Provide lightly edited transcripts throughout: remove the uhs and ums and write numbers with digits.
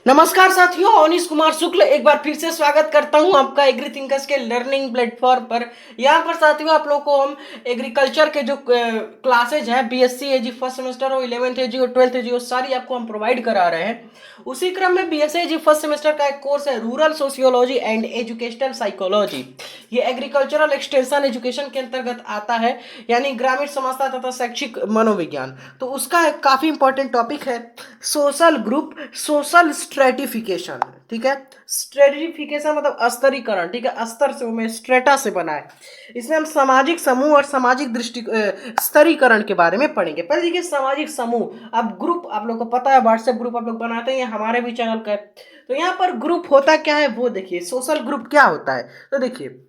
नमस्कार साथियों, अवनीश कुमार शुक्ल एक बार फिर से स्वागत करता हूं आपका एग्री थिंकर्स के लर्निंग प्लेटफॉर्म पर। यहाँ पर साथियों आप लोगों को हम एग्रीकल्चर के जो क्लासेज हैं, बीएससी एजी फर्स्ट सेमेस्टर हो, 11th एजी हो, 12th एजी हो, सारी आपको हम प्रोवाइड करा रहे हैं। उसी क्रम में बीएससी एजी फर्स्ट सेमेस्टर का एक कोर्स है rural sociology and educational psychology. ये एग्रीकल्चरल एक्सटेंशन एजुकेशन के अंतर्गत आता है, यानी ग्रामीण समाजता तथा शैक्षिक मनोविज्ञान। तो उसका एक काफी इंपॉर्टेंट टॉपिक है सोशल ग्रुप, सोशल स्ट्रेटिफिकेशन। ठीक है, स्ट्रेटिफिकेशन मतलब स्तरीकरण। ठीक है, स्तर से में स्ट्रेटा से बना है। इसमें हम सामाजिक समूह और सामाजिक दृष्टि स्तरीकरण के बारे में पढ़ेंगे। पहले देखिए सामाजिक समूह। अब ग्रुप आप लोग को पता है, व्हाट्सएप ग्रुप आप लोग बनाते हैं, हमारे भी चैनल का है। तो यहाँ पर ग्रुप होता क्या है वो देखिए, सोशल ग्रुप क्या होता है। तो देखिए,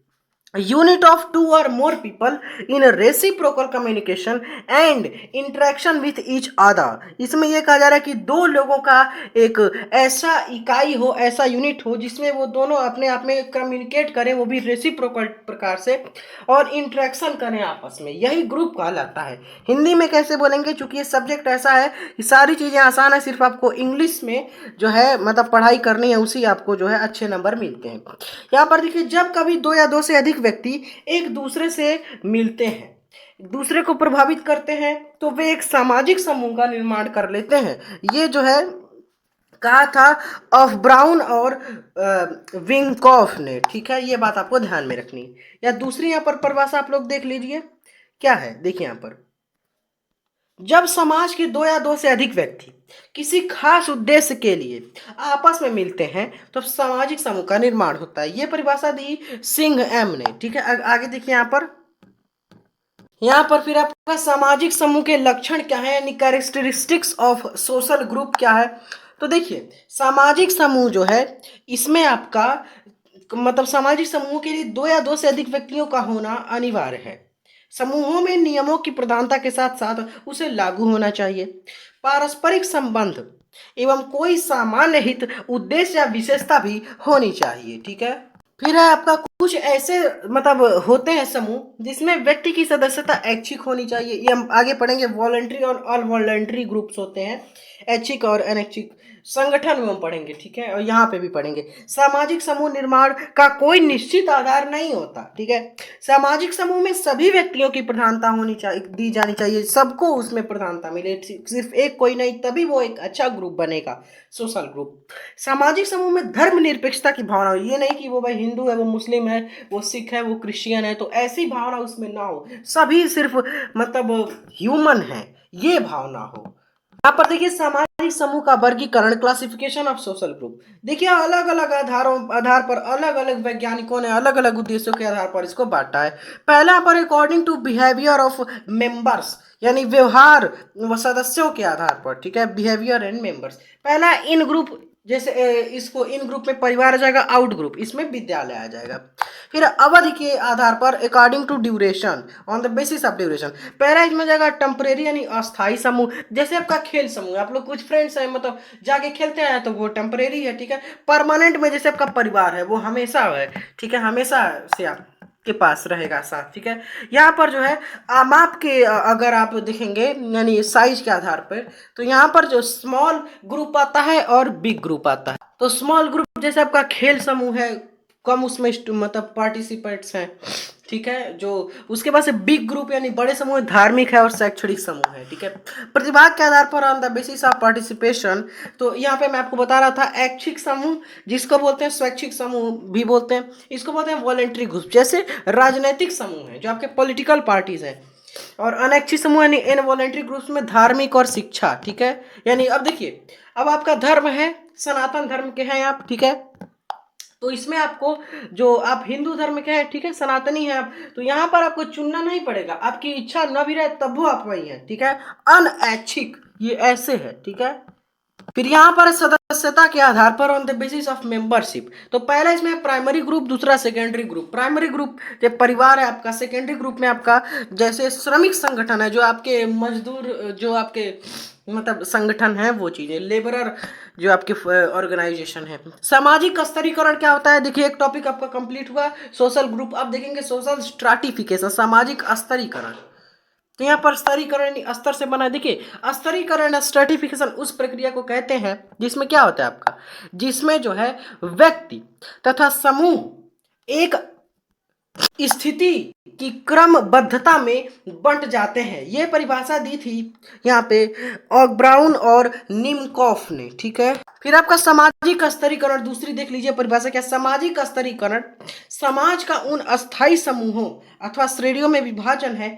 unit of two or more people in a reciprocal communication and interaction with each other। इसमें यह कहा जा रहा है कि दो लोगों का एक ऐसा इकाई हो, ऐसा यूनिट हो जिसमें वो दोनों अपने आप में कम्युनिकेट करें, वो भी रेसिप्रोकल प्रकार से, और इंटरेक्शन करें आपस में, यही ग्रुप कहलाता है। हिंदी में कैसे बोलेंगे, चूंकि ये सब्जेक्ट ऐसा है कि सारी चीज़ें आसान है, सिर्फ आपको इंग्लिश में जो है मतलब पढ़ाई करनी है, उसी आपको जो है अच्छे नंबर मिलते हैं। यहाँ पर देखिए, जब कभी दो या दो से अधिक व्यक्ति एक दूसरे से मिलते हैं, दूसरे को प्रभावित करते हैं, तो वे एक सामाजिक समूह का निर्माण कर लेते हैं। ये जो है कहा था ऑफ ब्राउन और विंकॉफ ने। ठीक है, ये बात आपको ध्यान में रखनी है। या दूसरी यहाँ पर परिभाषा आप लोग देख लीजिए क्या है। देखिए यहाँ पर, जब समाज के दो या दो से अधिक व्यक्ति किसी खास उद्देश्य के लिए आपस में मिलते हैं तो सामाजिक समूह का निर्माण होता है। यह परिभाषा दी सिंह एम ने। ठीक है, आगे देखिए यहाँ पर फिर आपका सामाजिक समूह के लक्षण क्या है, यानी कैरेक्टरिस्टिक्स ऑफ सोशल ग्रुप क्या है। तो देखिए, सामाजिक समूह जो है इसमें आपका मतलब सामाजिक समूह के लिए दो या दो से अधिक व्यक्तियों का होना अनिवार्य है। समूहों में नियमों की प्रधानता के साथ साथ उसे लागू होना चाहिए। पारस्परिक संबंध एवं कोई सामान्य हित, उद्देश्य या विशेषता भी होनी चाहिए। ठीक है, फिर है आपका कुछ ऐसे मतलब होते हैं समूह जिसमें व्यक्ति की सदस्यता ऐच्छिक होनी चाहिए। ये हम आगे पढ़ेंगे। वॉलंटरी और अनवॉलंटरी ग्रुप्स होते हैं, ऐच्छिक और अनैच्छिक। संगठन में हम पढ़ेंगे, ठीक है, और यहाँ पे भी पढ़ेंगे। सामाजिक समूह निर्माण का कोई निश्चित आधार नहीं होता। ठीक है, सामाजिक समूह में सभी व्यक्तियों की प्रधानता होनी चाहिए, दी जानी चाहिए, सबको उसमें प्रधानता मिले, सिर्फ एक कोई नहीं, तभी वो एक अच्छा ग्रुप बनेगा, सोशल ग्रुप। सामाजिक समूह में धर्मनिरपेक्षता की भावना हो, ये नहीं कि वो भाई हिंदू है, वो मुस्लिम है, वो सिख है, वो क्रिश्चियन है, तो ऐसी भावना उसमें ना हो। सभी सिर्फ मतलब ह्यूमन है, ये भावना हो। यहाँ पर देखिए सामाजिक समूह का वर्गीकरण, क्लासिफिकेशन ऑफ सोशल ग्रुप। देखिए अलग अलग आधार पर अलग अलग वैज्ञानिकों ने अलग अलग उद्देश्यों के आधार पर इसको बांटा है। पहला पर according to behaviour of members, यानी व्यवहार व सदस्यों के आधार पर। ठीक है, बिहेवियर एंड मेंबर्स। पहला इन ग्रुप, जैसे इसको इन ग्रुप में परिवार आ जाएगा, आउट ग्रुप इसमें विद्यालय आ जाएगा। फिर अवधि के आधार पर according to duration, on the basis of duration. पहला इसमें जाएगा टेम्परेरी यानी अस्थाई समूह, जैसे आपका खेल समूह, आप लोग कुछ फ्रेंड्स हैं मतलब जाके खेलते हैं तो वो टेम्परेरी है। ठीक है, परमानेंट में जैसे आपका परिवार है वो हमेशा है। ठीक है, हमेशा से आप के पास रहेगा साथ। ठीक है, यहाँ पर जो है माप के अगर आप देखेंगे यानी साइज के आधार पर, तो यहाँ पर जो स्मॉल ग्रुप आता है और बिग ग्रुप आता है। तो स्मॉल ग्रुप जैसे आपका खेल समूह है, कम उसमें मतलब पार्टिसिपेंट्स हैं। ठीक है, जो उसके पास बिग ग्रुप यानी बड़े समूह धार्मिक है और शैक्षणिक समूह है। ठीक है, प्रतिभाग के आधार पर on the basis of participation. तो यहाँ पे मैं आपको बता रहा था ऐच्छिक समूह जिसको बोलते हैं, स्वैच्छिक समूह भी बोलते हैं, इसको बोलते हैं वॉलेंट्री ग्रुप, जैसे राजनीतिक समूह है जो आपके पॉलिटिकल पार्टीज हैं। और अनैच्छिक समूह यानी इनवॉलेंट्री ग्रुप्स में धार्मिक और शिक्षा। ठीक है, यानी अब देखिए, अब आपका धर्म है, सनातन धर्म के हैं आप। ठीक है, तो इसमें आपको जो आप हिंदू धर्म के हैं, ठीक है, सनातनी है आप, तो यहाँ पर आपको चुनना नहीं पड़ेगा, आपकी इच्छा न भी रहे तब वो आप वही है। ठीक है, अनऐच्छिक ये ऐसे है। ठीक है, फिर यहाँ पर सदस्यता के आधार पर on the basis of membership. तो पहला इसमें प्राइमरी ग्रुप, दूसरा सेकेंडरी ग्रुप। प्राइमरी ग्रुप जो परिवार है आपका, सेकेंडरी ग्रुप में आपका जैसे श्रमिक संगठन है, जो आपके मजदूर, जो आपके मतलब संगठन है, वो चीजें लेबरर जो आपके ऑर्गेनाइजेशन है। सामाजिक स्तरीकरण क्या होता है, देखिए एक टॉपिक आपका कंप्लीट हुआ, सोशल ग्रुप। अब देखेंगे सोशल स्ट्राटिफिकेशन, सामाजिक स्तरीकरण। तो यहाँ पर स्तरीकरण स्तर से बना, देखिए स्तरीकरण स्ट्रेटिफिकेशन उस प्रक्रिया को कहते हैं जिसमें क्या होता है आपका, जिसमें जो है व्यक्ति तथा समूह एक स्थिति की क्रमबद्धता में बंट जाते हैं। ये परिभाषा दी थी यहाँ पे ब्राउन और निमकॉफ ने, ठीक है। फिर आपका सामाजिक स्तरीकरण, दूसरी देख लीजिए परिभाषा क्या, सामाजिक स्तरीकरण समाज का उन अस्थायी समूहों अथवा श्रेणियों में विभाजन है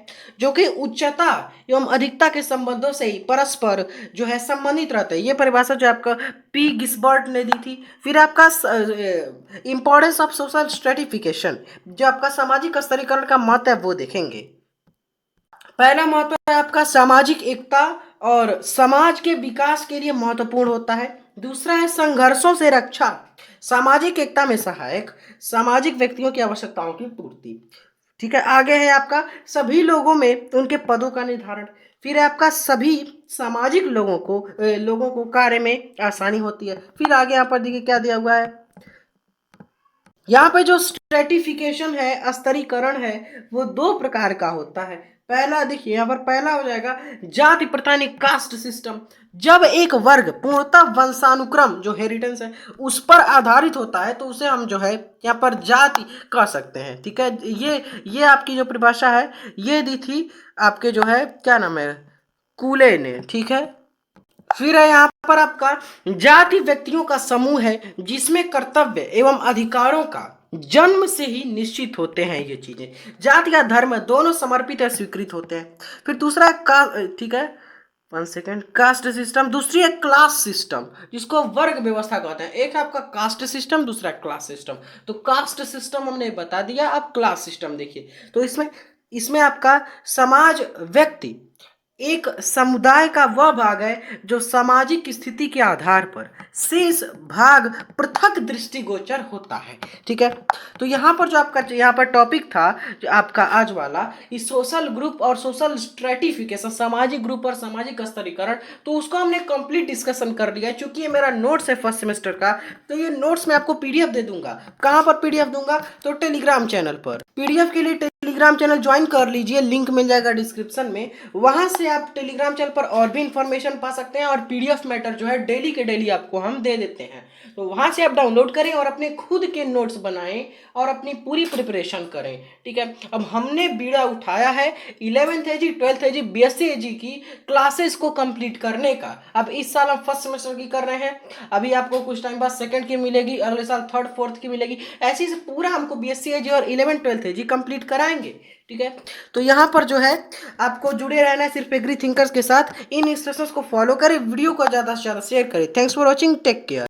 जो कि उच्चता एवं अधिकता के संबंधों से ही परस्पर जो है संबंधित रहते हैं। ये परिभाषा जो आपका पी गिस्बर्ट ने दी थी। फिर आपका इंपॉर्टेंस ऑफ सोशल स्ट्रेटिफिकेशन, जो आपका सामाजिक स्तरीकरण का महत्व है वो देखेंगे। पहला महत्व है आपका सामाजिक एकता और समाज के विकास के लिए महत्वपूर्ण होता है। दूसरा है संघर्षों से रक्षा, सामाजिक एकता में सहायक सामाजिक व्यक्तियों की आवश्यकताओं की पूर्ति, ठीक है। आगे है आपका सभी लोगों में उनके पदों का निर्धारण। फिर है आपका सभी सामाजिक लोगों को कार्य में आसानी होती है। फिर आगे यहाँ पर देखिए क्या दिया हुआ है, यहाँ पे जो स्ट्रेटिफिकेशन है, स्तरीकरण है, वो दो प्रकार का होता है। पहला देखिए यहाँ पर पहला हो जाएगा जाति प्रथा यानी कास्ट सिस्टम, जब एक वर्ग पूर्णतः वंशानुक्रम जो हेरिटेंस है उस पर आधारित होता है तो उसे हम जो है यहाँ पर जाति कह सकते हैं, ठीक है। ये आपकी जो परिभाषा है ये दी थी आपके जो है क्या नाम है, कूले ने, ठीक है। फिर है यहाँ पर आपका जाति व्यक्तियों का समूह है जिसमें कर्तव्य एवं अधिकारों का जन्म से ही निश्चित होते हैं। ये चीजें जाति या धर्म दोनों समर्पित या स्वीकृत होते हैं। फिर दूसरा का, ठीक है, 1 सेकेंड, कास्ट सिस्टम। दूसरी है क्लास सिस्टम जिसको वर्ग व्यवस्था कहते हैं। एक है आपका कास्ट सिस्टम, दूसरा क्लास सिस्टम। तो कास्ट सिस्टम हमने बता दिया, अब क्लास सिस्टम देखिए। तो इसमें आपका समाज व्यक्ति एक समुदाय का वह भाग है जो सामाजिक स्थिति के आधार पर शेष भाग पृथक दृष्टिगोचर होता है, ठीक है। तो यहाँ पर जो आपका यहाँ पर टॉपिक था जो आपका आज वाला, इस सोशल ग्रुप और सोशल स्ट्रेटिफिकेशन, सामाजिक ग्रुप और सामाजिक स्तरीकरण, तो उसको हमने कंप्लीट डिस्कशन कर लिया है। चूंकि ये मेरा नोट्स है फर्स्ट सेमेस्टर का, तो ये नोट्स मैं आपको पीडीएफ दे दूंगा। कहाँ पर पीडीएफ दूंगा, तो टेलीग्राम चैनल पर। पीडीएफ के लिए टेलीग्राम चैनल ज्वाइन कर लीजिए, लिंक मिल जाएगा डिस्क्रिप्शन में। वहां से आप टेलीग्राम चैनल पर और भी इंफॉर्मेशन पा सकते हैं और पीडीएफ मैटर जो है डेली के डेली आपको हम दे देते हैं। तो वहां से आप डाउनलोड करें और अपने खुद के नोट्स बनाएं और अपनी पूरी प्रिपरेशन करें, ठीक है। अब हमने बीड़ा उठाया है 11th एजी 12th एजी बीएससी एजी की क्लासेस को कंप्लीट करने का। अब इस साल हम फर्स्ट सेमेस्टर की कर रहे हैं, अभी आपको कुछ टाइम बाद सेकंड की मिलेगी, अगले साल थर्ड फोर्थ की मिलेगी, ऐसे से पूरा हमको बीएससी एजी और 11th 12th एजी कंप्लीट कराएंगे, ठीक है। तो यहाँ पर जो है आपको जुड़े रहना है सिर्फ एग्री थिंकर्स के साथ। इन इंस्ट्रक्शंस को फॉलो करें, वीडियो को ज़्यादा से ज़्यादा शेयर करें। Thanks for watching, take care.